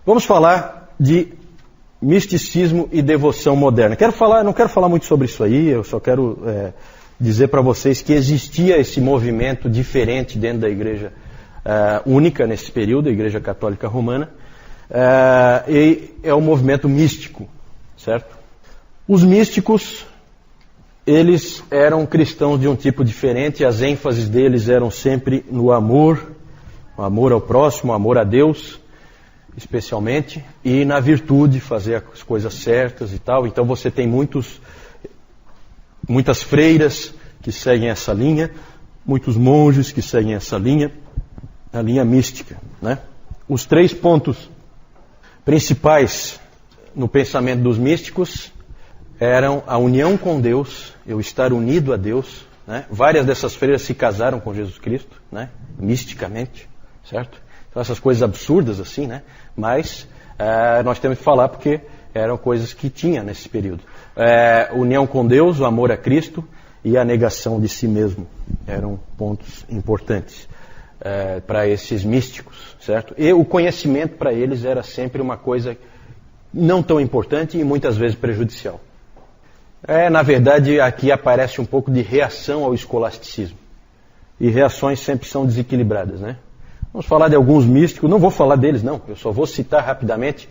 Vamos falar de misticismo e devoção moderna. Não quero falar muito sobre isso aí, eu só quero dizer para vocês que existia esse movimento diferente dentro da igreja única nesse período, a Igreja Católica Romana, e é o movimento místico, certo? Os místicos, eles eram cristãos de um tipo diferente, as ênfases deles eram sempre no amor, o amor ao próximo, o amor a Deus, especialmente, e na virtude, fazer as coisas certas e tal. Então você tem muitas freiras que seguem essa linha, muitos monges que seguem essa linha, a linha mística, né? Os 3 pontos principais no pensamento dos místicos eram a união com Deus, eu estar unido a Deus, né? Várias dessas freiras se casaram com Jesus Cristo, né? Misticamente, certo? Então essas coisas absurdas assim, né? Mas nós temos que falar porque eram coisas que tinha nesse período. União com Deus, o amor a Cristo e a negação de si mesmo eram pontos importantes para esses místicos, certo? E o conhecimento para eles era sempre uma coisa não tão importante e muitas vezes prejudicial. Na verdade, aqui aparece um pouco de reação ao escolasticismo. E reações sempre são desequilibradas, né? Vamos falar de alguns místicos, não vou falar deles não, eu só vou citar rapidamente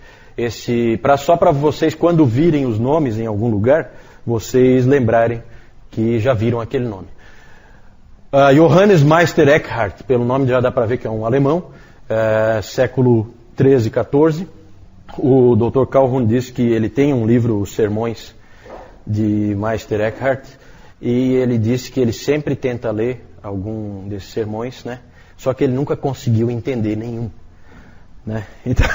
só para vocês, quando virem os nomes em algum lugar, vocês lembrarem que já viram aquele nome. Johannes Meister Eckhart, pelo nome já dá para ver que é um alemão, século 13 e 14. O Dr. Calhoun disse que ele tem um livro, Os Sermões de Meister Eckhart, e ele disse que ele sempre tenta ler algum desses sermões, né? Só que ele nunca conseguiu entender nenhum, né? Então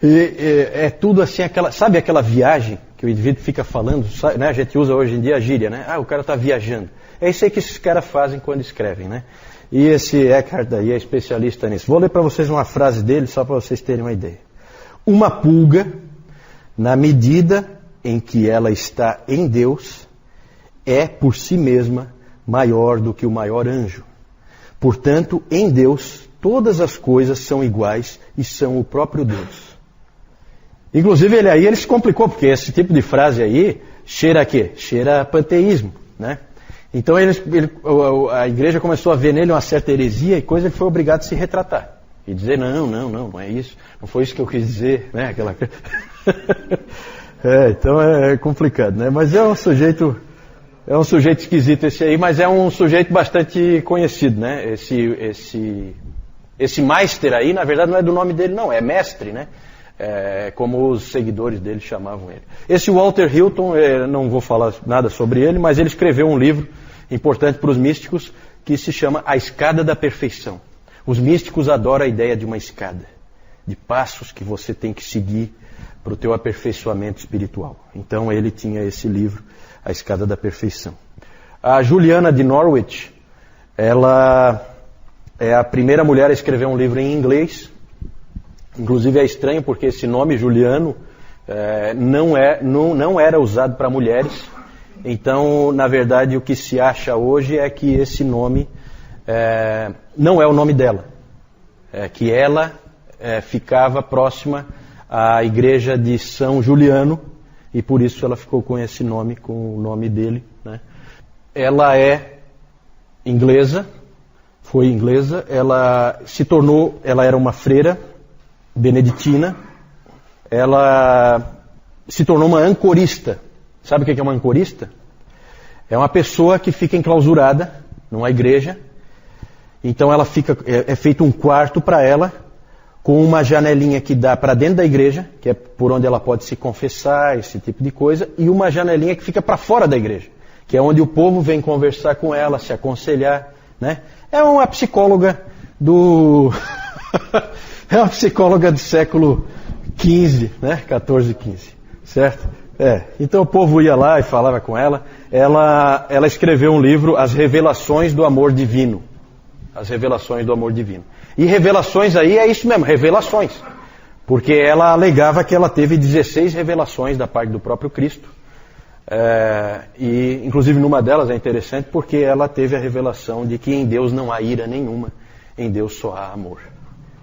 é tudo assim, sabe aquela viagem que o indivíduo fica falando, né? A gente usa hoje em dia a gíria, né? O cara está viajando. É isso aí que esses caras fazem quando escrevem, né? E esse Eckhart aí é especialista nisso. Vou ler para vocês uma frase dele, só para vocês terem uma ideia. Uma pulga, na medida em que ela está em Deus, é por si mesma maior do que o maior anjo. Portanto, em Deus, todas as coisas são iguais e são o próprio Deus. Inclusive, ele se complicou, porque esse tipo de frase aí cheira a quê? Cheira a panteísmo, né? Então a igreja começou a ver nele uma certa heresia e coisa, ele foi obrigado a se retratar. E dizer, não é isso, não foi isso que eu quis dizer, né? Então é complicado, né? Mas é um sujeito esquisito esse aí, mas é um sujeito bastante conhecido, né? Esse Meister aí, na verdade, não é do nome dele, não, é mestre, né? Como os seguidores dele chamavam ele. Esse Walter Hilton, não vou falar nada sobre ele, mas ele escreveu um livro importante para os místicos que se chama A Escada da Perfeição. Os místicos adoram a ideia de uma escada, de passos que você tem que seguir para o teu aperfeiçoamento espiritual. Então ele tinha esse livro, A Escada da Perfeição. A Juliana de Norwich, ela é a primeira mulher a escrever um livro em inglês. Inclusive é estranho porque esse nome Juliano não era usado para mulheres. Então, na verdade, o que se acha hoje é que esse nome não é o nome dela. Que ela ficava próxima à igreja de São Juliano e por isso ela ficou com esse nome, com o nome dele, né? Ela é inglesa, foi inglesa, ela era uma freira beneditina, ela se tornou uma ancorista. Sabe o que é uma ancorista? É uma pessoa que fica enclausurada numa igreja, então ela é feito um quarto para ela, com uma janelinha que dá para dentro da igreja, que é por onde ela pode se confessar, esse tipo de coisa, e uma janelinha que fica para fora da igreja, que é onde o povo vem conversar com ela, se aconselhar, né? É uma psicóloga é uma psicóloga do século XV, né? 14, 15, certo? Então o povo ia lá e falava com ela. Ela escreveu um livro, As Revelações do Amor Divino. As Revelações do Amor Divino. E revelações aí é isso mesmo, revelações. Porque ela alegava que ela teve 16 revelações da parte do próprio Cristo. E inclusive numa delas é interessante porque ela teve a revelação de que em Deus não há ira nenhuma, em Deus só há amor.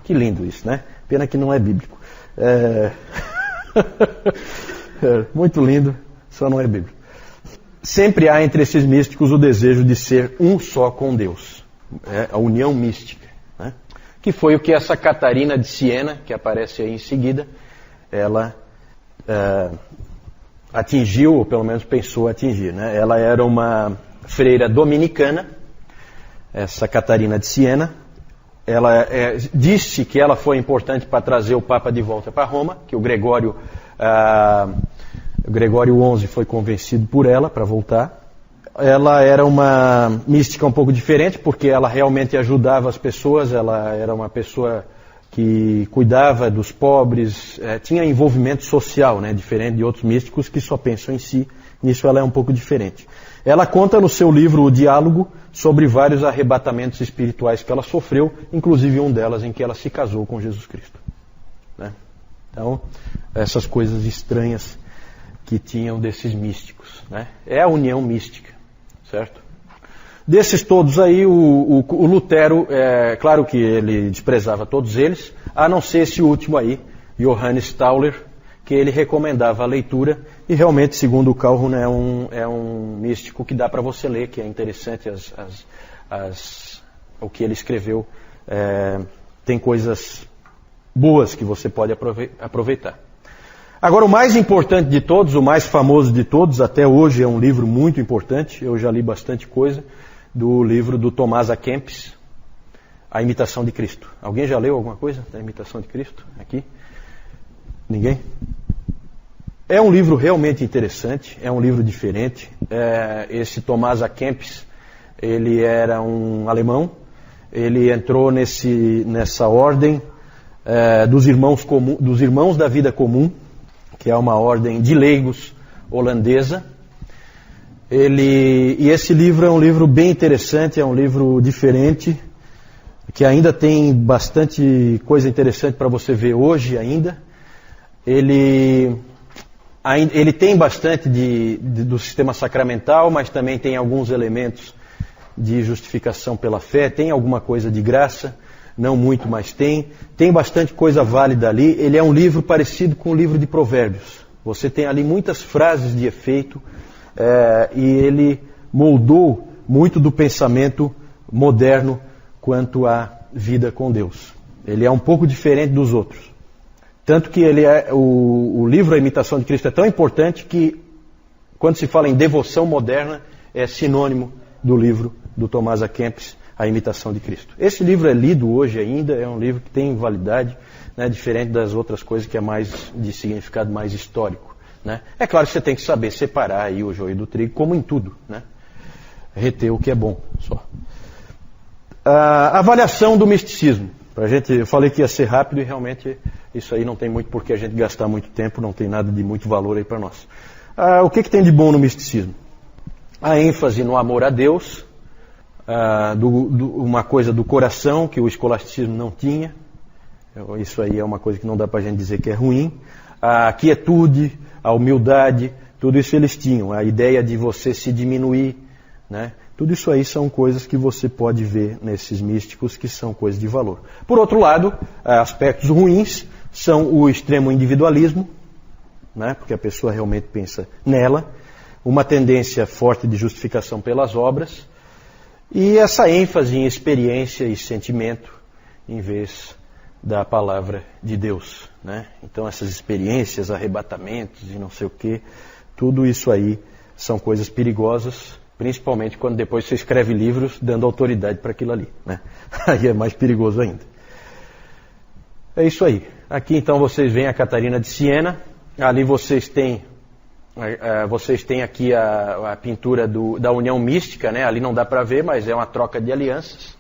Que lindo isso, né? Pena que não é bíblico. Muito lindo, só não é bíblico. Sempre há entre esses místicos o desejo de ser um só com Deus. A união mística. Né? Que foi o que essa Catarina de Siena, que aparece aí em seguida, ela atingiu, ou pelo menos pensou atingir. Né? Ela era uma freira dominicana, essa Catarina de Siena. Ela disse que ela foi importante para trazer o Papa de volta para Roma, que o Gregório XI foi convencido por ela para voltar. Ela era uma mística um pouco diferente, porque ela realmente ajudava as pessoas, ela era uma pessoa que cuidava dos pobres, tinha envolvimento social, né, diferente de outros místicos que só pensam em si. Nisso ela é um pouco diferente. Ela conta no seu livro O Diálogo sobre vários arrebatamentos espirituais que ela sofreu, inclusive um delas em que ela se casou com Jesus Cristo. Né? Então, essas coisas estranhas que tinham desses místicos. Né? É a união mística, certo? Desses todos aí, o Lutero, claro que ele desprezava todos eles, a não ser esse último aí, Johannes Tauler, que ele recomendava a leitura, e realmente, segundo o Calhoun, é um místico que dá para você ler, que é interessante o que ele escreveu. Tem coisas boas que você pode aproveitar. Agora, o mais importante de todos, o mais famoso de todos, até hoje é um livro muito importante, eu já li bastante coisa, do livro do Tomás A. Kempis, A Imitação de Cristo. Alguém já leu alguma coisa da Imitação de Cristo aqui? Ninguém? É um livro realmente interessante, é um livro diferente. Esse Tomás A. Kempis, ele era um alemão, ele entrou nessa ordem dos irmãos da vida comum, que é uma ordem de leigos holandesa. E esse livro é um livro bem interessante, é um livro diferente, que ainda tem bastante coisa interessante para você ver hoje ainda. Ele tem bastante do sistema sacramental, mas também tem alguns elementos de justificação pela fé, tem alguma coisa de graça, não muito, mas tem bastante coisa válida ali. Ele é um livro parecido com o livro de Provérbios. Você tem ali muitas frases de efeito, e ele moldou muito do pensamento moderno quanto à vida com Deus. Ele é um pouco diferente dos outros. Tanto que o livro A Imitação de Cristo é tão importante que, quando se fala em devoção moderna, é sinônimo do livro do Tomás A. Kempis, A Imitação de Cristo. Esse livro é lido hoje ainda, é um livro que tem validade, né, diferente das outras coisas que é mais de significado mais histórico. Né? É claro que você tem que saber separar aí o joio do trigo, como em tudo. Né? Reter o que é bom só. A avaliação do misticismo. Eu falei que ia ser rápido e realmente isso aí não tem muito por que a gente gastar muito tempo, não tem nada de muito valor aí para nós. O que tem de bom no misticismo? A ênfase no amor a Deus, uma coisa do coração que o escolasticismo não tinha. Isso aí é uma coisa que não dá para a gente dizer que é ruim. A quietude, a humildade, tudo isso eles tinham. A ideia de você se diminuir, né? Tudo isso aí são coisas que você pode ver nesses místicos que são coisas de valor. Por outro lado, aspectos ruins são o extremo individualismo, né? Porque a pessoa realmente pensa nela, uma tendência forte de justificação pelas obras, e essa ênfase em experiência e sentimento em vez da palavra de Deus. Né? Então essas experiências, arrebatamentos e não sei o que, tudo isso aí são coisas perigosas, principalmente quando depois você escreve livros dando autoridade para aquilo ali. Né? Aí é mais perigoso ainda. É isso aí. Aqui então vocês veem a Catarina de Siena, ali vocês têm aqui a pintura da união mística, né? Ali não dá para ver, mas é uma troca de alianças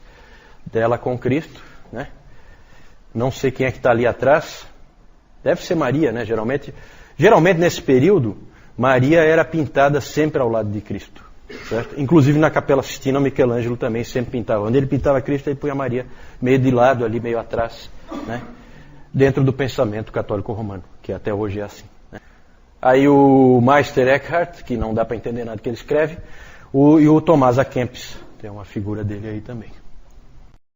dela com Cristo. Né? Não sei quem é que está ali atrás. Deve ser Maria, né? Geralmente nesse período, Maria era pintada sempre ao lado de Cristo. Certo? Inclusive na Capela Sistina, Michelangelo também sempre pintava. Onde ele pintava Cristo, ele punha Maria meio de lado ali, meio atrás. Né? Dentro do pensamento católico romano, que até hoje é assim. Né? Aí o Meister Eckhart, que não dá para entender nada que ele escreve, e o Tomás A. Kempis, tem uma figura dele aí também.